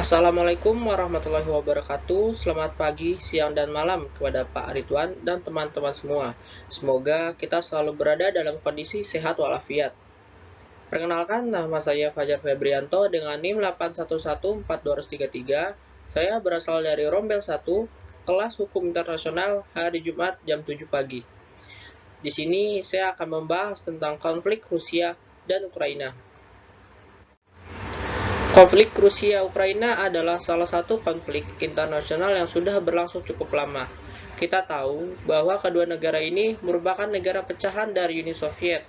Assalamualaikum warahmatullahi wabarakatuh. Selamat pagi, siang, dan malam kepada Pak Ridwan dan teman-teman semua. Semoga kita selalu berada dalam kondisi sehat walafiat. Perkenalkan, nama saya Fajar Febrianto dengan NIM 8114233. Saya berasal dari Rombel 1, kelas Hukum Internasional, hari Jumat jam 7 pagi. Di sini saya akan membahas tentang konflik Rusia dan Ukraina. Konflik Rusia-Ukraina adalah salah satu konflik internasional yang sudah berlangsung cukup lama. Kita tahu bahwa kedua negara ini merupakan negara pecahan dari Uni Soviet,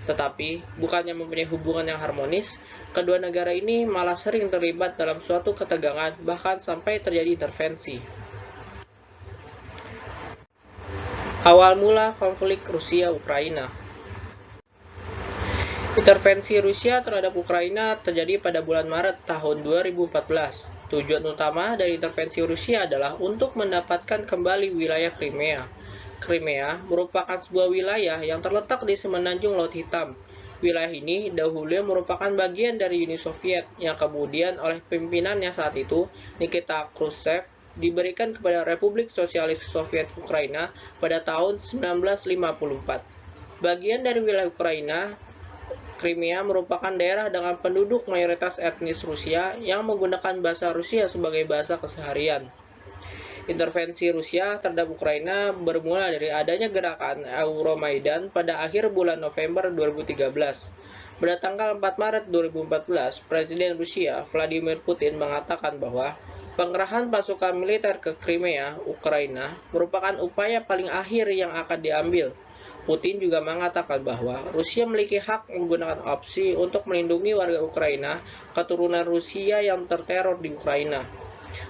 tetapi bukannya mempunyai hubungan yang harmonis, kedua negara ini malah sering terlibat dalam suatu ketegangan, bahkan sampai terjadi intervensi. Awal mula konflik Rusia-Ukraina. Intervensi Rusia terhadap Ukraina terjadi pada bulan Maret tahun 2014. Tujuan utama dari intervensi Rusia adalah untuk mendapatkan kembali wilayah Crimea. Crimea merupakan sebuah wilayah yang terletak di semenanjung Laut Hitam. Wilayah ini dahulu merupakan bagian dari Uni Soviet yang kemudian oleh pimpinannya saat itu, Nikita Khrushchev, diberikan kepada Republik Sosialis Soviet Ukraina pada tahun 1954. Bagian dari wilayah Ukraina, Crimea merupakan daerah dengan penduduk mayoritas etnis Rusia yang menggunakan bahasa Rusia sebagai bahasa keseharian. Intervensi Rusia terhadap Ukraina bermula dari adanya gerakan Euromaidan pada akhir bulan November 2013. Pada tanggal 4 Maret 2014, Presiden Rusia Vladimir Putin mengatakan bahwa pengerahan pasukan militer ke Crimea, Ukraina, merupakan upaya paling akhir yang akan diambil. Putin juga mengatakan bahwa Rusia memiliki hak menggunakan opsi untuk melindungi warga Ukraina, keturunan Rusia yang terteror di Ukraina.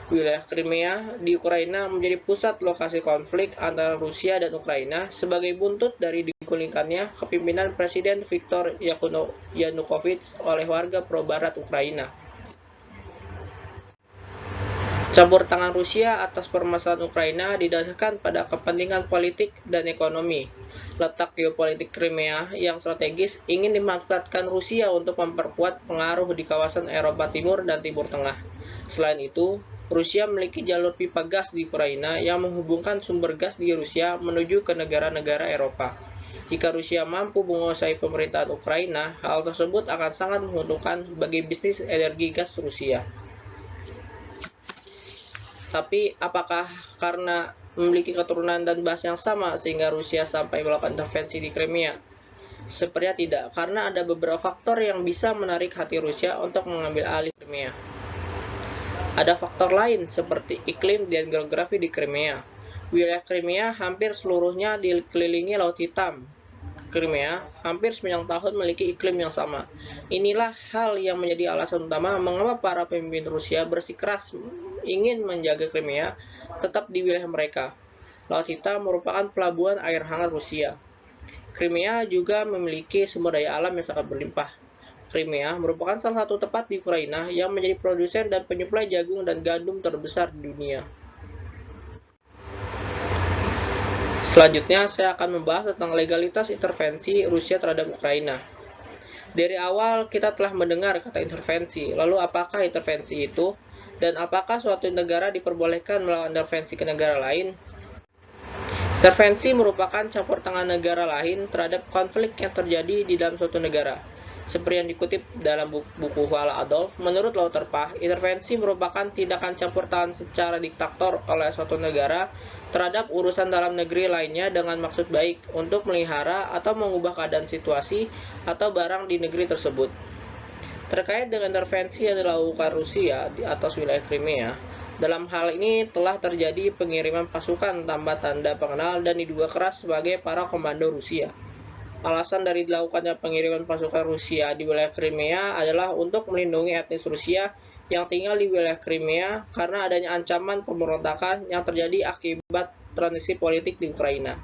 Wilayah Crimea di Ukraina menjadi pusat lokasi konflik antara Rusia dan Ukraina sebagai buntut dari digulingkannya kepemimpinan Presiden Viktor Yanukovych oleh warga pro-barat Ukraina. Campur tangan Rusia atas permasalahan Ukraina didasarkan pada kepentingan politik dan ekonomi. Letak geopolitik Crimea yang strategis ingin dimanfaatkan Rusia untuk memperkuat pengaruh di kawasan Eropa Timur dan Timur Tengah. Selain itu, Rusia memiliki jalur pipa gas di Ukraina yang menghubungkan sumber gas di Rusia menuju ke negara-negara Eropa. Jika Rusia mampu menguasai pemerintahan Ukraina, hal tersebut akan sangat menguntungkan bagi bisnis energi gas Rusia. Tapi apakah karena memiliki keturunan dan bahasa yang sama sehingga Rusia sampai melakukan intervensi di Crimea? Sepertinya tidak, karena ada beberapa faktor yang bisa menarik hati Rusia untuk mengambil alih Crimea. Ada faktor lain seperti iklim dan geografi di Crimea. Wilayah Crimea hampir seluruhnya dikelilingi Laut Hitam. Crimea hampir sepanjang tahun memiliki iklim yang sama. Inilah hal yang menjadi alasan utama mengapa para pemimpin Rusia bersikeras ingin menjaga Crimea tetap di wilayah mereka. Laut Hitam merupakan pelabuhan air hangat Rusia. Crimea juga memiliki sumber daya alam yang sangat berlimpah. Crimea merupakan salah satu tempat di Ukraina yang menjadi produsen dan penyuplai jagung dan gandum terbesar di dunia. Selanjutnya, saya akan membahas tentang legalitas intervensi Rusia terhadap Ukraina. Dari awal, kita telah mendengar kata intervensi. Lalu, apakah intervensi itu? Dan apakah suatu negara diperbolehkan melakukan intervensi ke negara lain? Intervensi merupakan campur tangan negara lain terhadap konflik yang terjadi di dalam suatu negara. Seperti yang dikutip dalam buku Vala Adolf, menurut Lauterpacht, intervensi merupakan tindakan campur tangan secara diktator oleh suatu negara terhadap urusan dalam negeri lainnya dengan maksud baik untuk melihara atau mengubah keadaan situasi atau barang di negeri tersebut. Terkait dengan intervensi yang dilakukan Rusia di atas wilayah Crimea, dalam hal ini telah terjadi pengiriman pasukan tanpa tanda pengenal dan diduga keras sebagai para komando Rusia. Alasan dari dilakukannya pengiriman pasukan Rusia di wilayah Crimea adalah untuk melindungi etnis Rusia yang tinggal di wilayah Crimea karena adanya ancaman pemberontakan yang terjadi akibat transisi politik di Ukraina.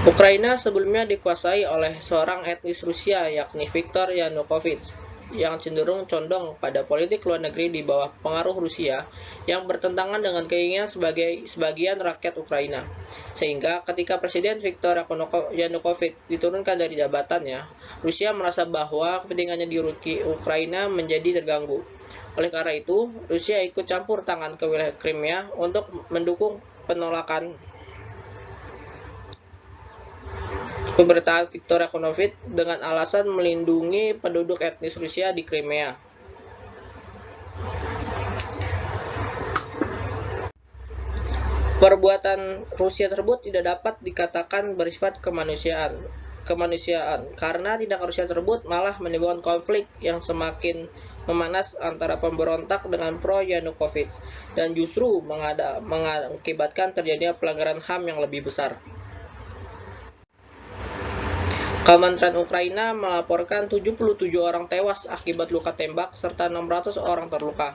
Ukraina sebelumnya dikuasai oleh seorang etnis Rusia yakni Viktor Yanukovych yang cenderung condong pada politik luar negeri di bawah pengaruh Rusia yang bertentangan dengan keinginan sebagian rakyat Ukraina. Sehingga ketika Presiden Viktor Yanukovych diturunkan dari jabatannya, Rusia merasa bahwa kepentingannya di Ukraina menjadi terganggu. Oleh karena itu, Rusia ikut campur tangan ke wilayah Crimea untuk mendukung penolakan pemerintahan Viktor Yanukovych dengan alasan melindungi penduduk etnis Rusia di Crimea. Perbuatan Rusia tersebut tidak dapat dikatakan bersifat kemanusiaan karena tindakan Rusia tersebut malah menimbulkan konflik yang semakin memanas antara pemberontak dengan pro-Yanukovych dan justru mengakibatkan terjadinya pelanggaran HAM yang lebih besar. Kementerian Ukraina melaporkan 77 orang tewas akibat luka tembak serta 600 orang terluka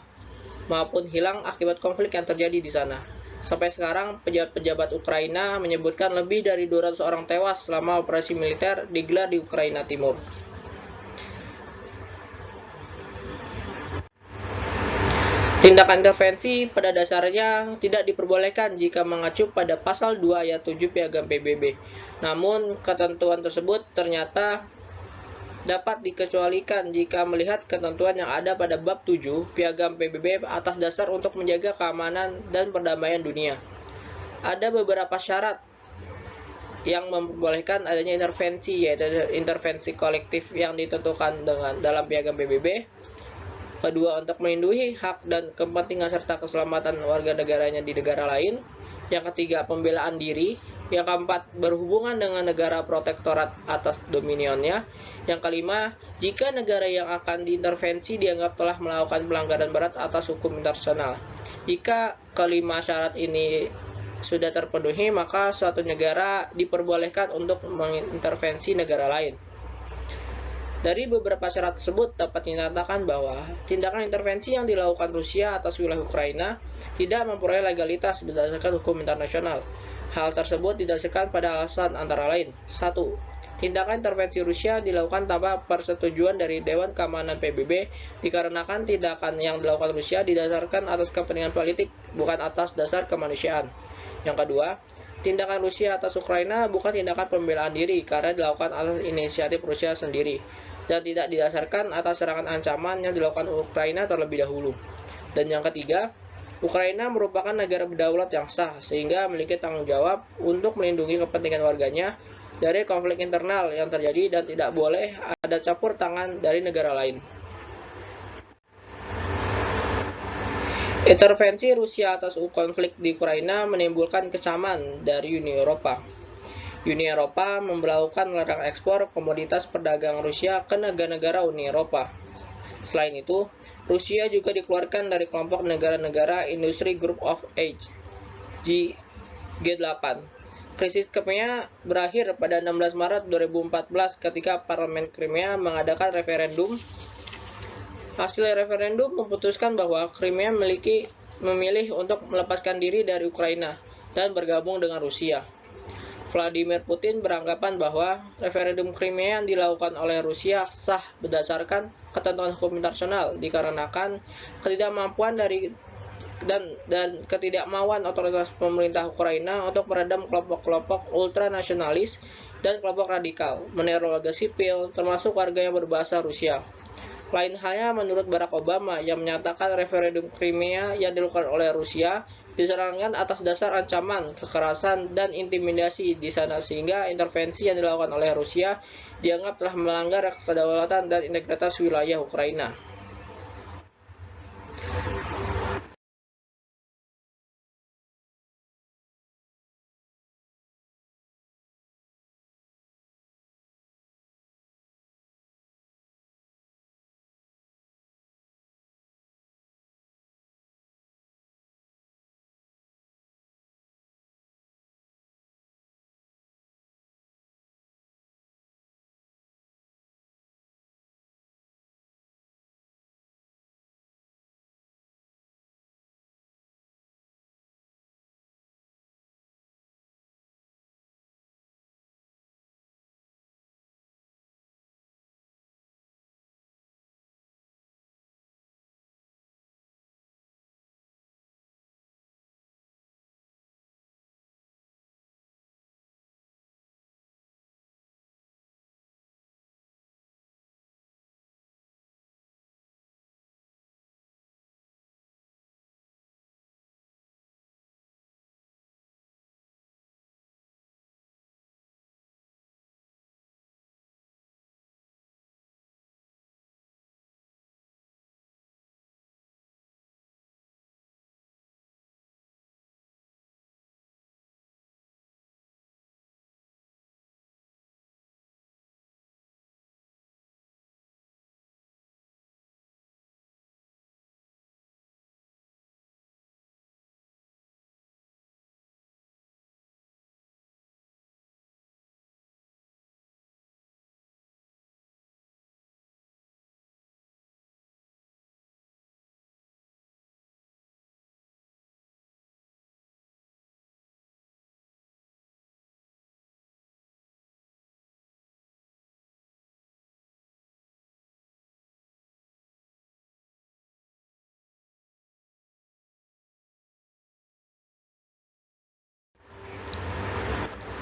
maupun hilang akibat konflik yang terjadi di sana. Sampai sekarang, pejabat-pejabat Ukraina menyebutkan lebih dari 200 orang tewas selama operasi militer digelar di Ukraina Timur. Tindakan intervensi pada dasarnya tidak diperbolehkan jika mengacu pada pasal 2 ayat 7 Piagam PBB. Namun, ketentuan tersebut ternyata dapat dikecualikan jika melihat ketentuan yang ada pada bab 7 Piagam PBB atas dasar untuk menjaga keamanan dan perdamaian dunia. Ada beberapa syarat yang memperbolehkan adanya intervensi, yaitu intervensi kolektif yang ditentukan dalam Piagam PBB. Kedua, untuk melindungi hak dan kepentingan serta keselamatan warga negaranya di negara lain. Yang ketiga, pembelaan diri. Yang keempat, berhubungan dengan negara protektorat atas dominionnya. Yang kelima, jika negara yang akan diintervensi dianggap telah melakukan pelanggaran berat atas hukum internasional. Jika kelima syarat ini sudah terpenuhi, maka suatu negara diperbolehkan untuk mengintervensi negara lain. Dari beberapa syarat tersebut dapat dinyatakan bahwa tindakan intervensi yang dilakukan Rusia atas wilayah Ukraina tidak memperoleh legalitas berdasarkan hukum internasional. Hal tersebut didasarkan pada alasan antara lain: 1. Tindakan intervensi Rusia dilakukan tanpa persetujuan dari Dewan Keamanan PBB dikarenakan tindakan yang dilakukan Rusia didasarkan atas kepentingan politik, bukan atas dasar kemanusiaan. Yang kedua, tindakan Rusia atas Ukraina bukan tindakan pembelaan diri karena dilakukan atas inisiatif Rusia sendiri dan tidak didasarkan atas serangan ancaman yang dilakukan Ukraina terlebih dahulu. Dan yang ketiga, Ukraina merupakan negara berdaulat yang sah sehingga memiliki tanggung jawab untuk melindungi kepentingan warganya dari konflik internal yang terjadi dan tidak boleh ada campur tangan dari negara lain. Intervensi Rusia atas konflik di Ukraina menimbulkan kecaman dari Uni Eropa. Uni Eropa memberlakukan larangan ekspor komoditas perdagangan Rusia ke negara-negara Uni Eropa. Selain itu, Rusia juga dikeluarkan dari kelompok negara-negara Industri Group of Eight G8. Krisis Crimea berakhir pada 16 Maret 2014 ketika Parlemen Crimea mengadakan referendum. Hasil referendum memutuskan bahwa Crimea memilih untuk melepaskan diri dari Ukraina dan bergabung dengan Rusia. Vladimir Putin beranggapan bahwa referendum Crimea yang dilakukan oleh Rusia sah berdasarkan ketentuan hukum internasional dikarenakan ketidakmampuan dan ketidakmauan otoritas pemerintah Ukraina untuk meredam kelompok-kelompok ultranasionalis dan kelompok radikal, meneror warga sipil, termasuk warga yang berbahasa Rusia. Lain halnya menurut Barack Obama yang menyatakan referendum Crimea yang dilakukan oleh Rusia disarankan atas dasar ancaman, kekerasan, dan intimidasi di sana sehingga intervensi yang dilakukan oleh Rusia dianggap telah melanggar kedaulatan dan integritas wilayah Ukraina.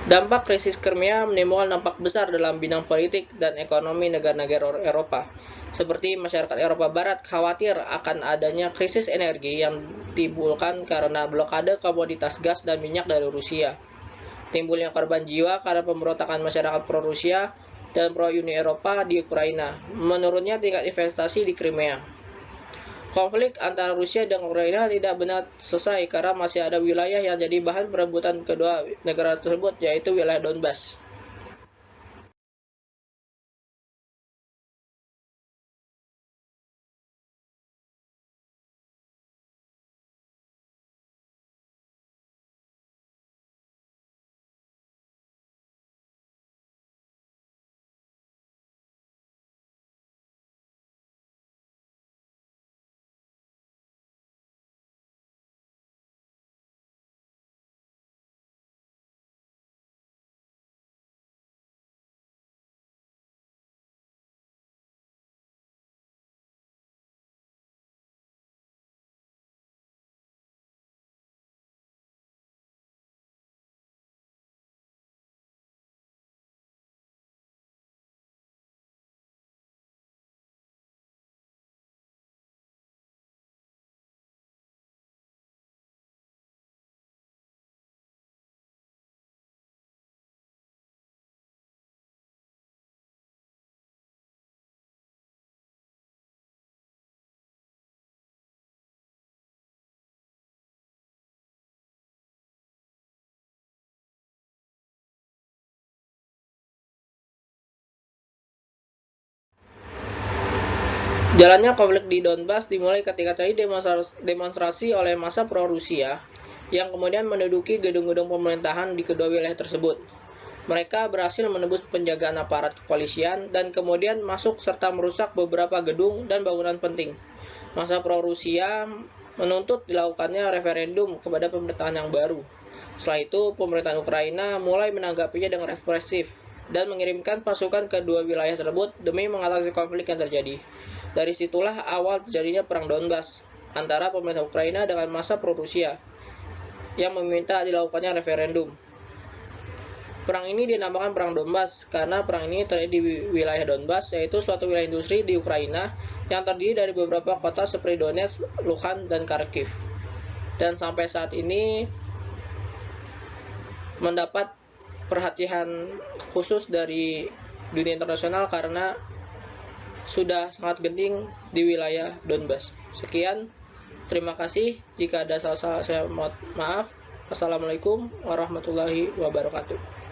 Dampak krisis Crimea menimbulkan dampak besar dalam bidang politik dan ekonomi negara-negara Eropa. Seperti masyarakat Eropa Barat khawatir akan adanya krisis energi yang ditimbulkan karena blokade komoditas gas dan minyak dari Rusia. Timbulnya korban jiwa karena pemberontakan masyarakat pro-Rusia dan pro-Uni Eropa di Ukraina. Menurunnya tingkat investasi di Crimea. Konflik antara Rusia dan Ukraina tidak benar selesai karena masih ada wilayah yang jadi bahan perebutan kedua negara tersebut, yaitu wilayah Donbas. Jalannya konflik di Donbas dimulai ketika terjadi demonstrasi oleh massa pro-Rusia yang kemudian menduduki gedung-gedung pemerintahan di kedua wilayah tersebut. Mereka berhasil menembus penjagaan aparat kepolisian dan kemudian masuk serta merusak beberapa gedung dan bangunan penting. Massa pro-Rusia menuntut dilakukannya referendum kepada pemerintahan yang baru. Setelah itu, pemerintahan Ukraina mulai menanggapinya dengan represif dan mengirimkan pasukan ke dua wilayah tersebut demi mengatasi konflik yang terjadi. Dari situlah awal terjadinya perang Donbas antara pemerintah Ukraina dengan massa pro-Rusia yang meminta dilakukannya referendum. Perang ini dinamakan Perang Donbas karena perang ini terjadi di wilayah Donbas, yaitu suatu wilayah industri di Ukraina yang terdiri dari beberapa kota seperti Donetsk, Luhansk, dan Kharkiv. Dan sampai saat ini mendapat perhatian khusus dari dunia internasional karena sudah sangat genting di wilayah Donbas. Sekian, terima kasih. Jika ada salah-salah saya mohon maaf. Assalamualaikum warahmatullahi wabarakatuh.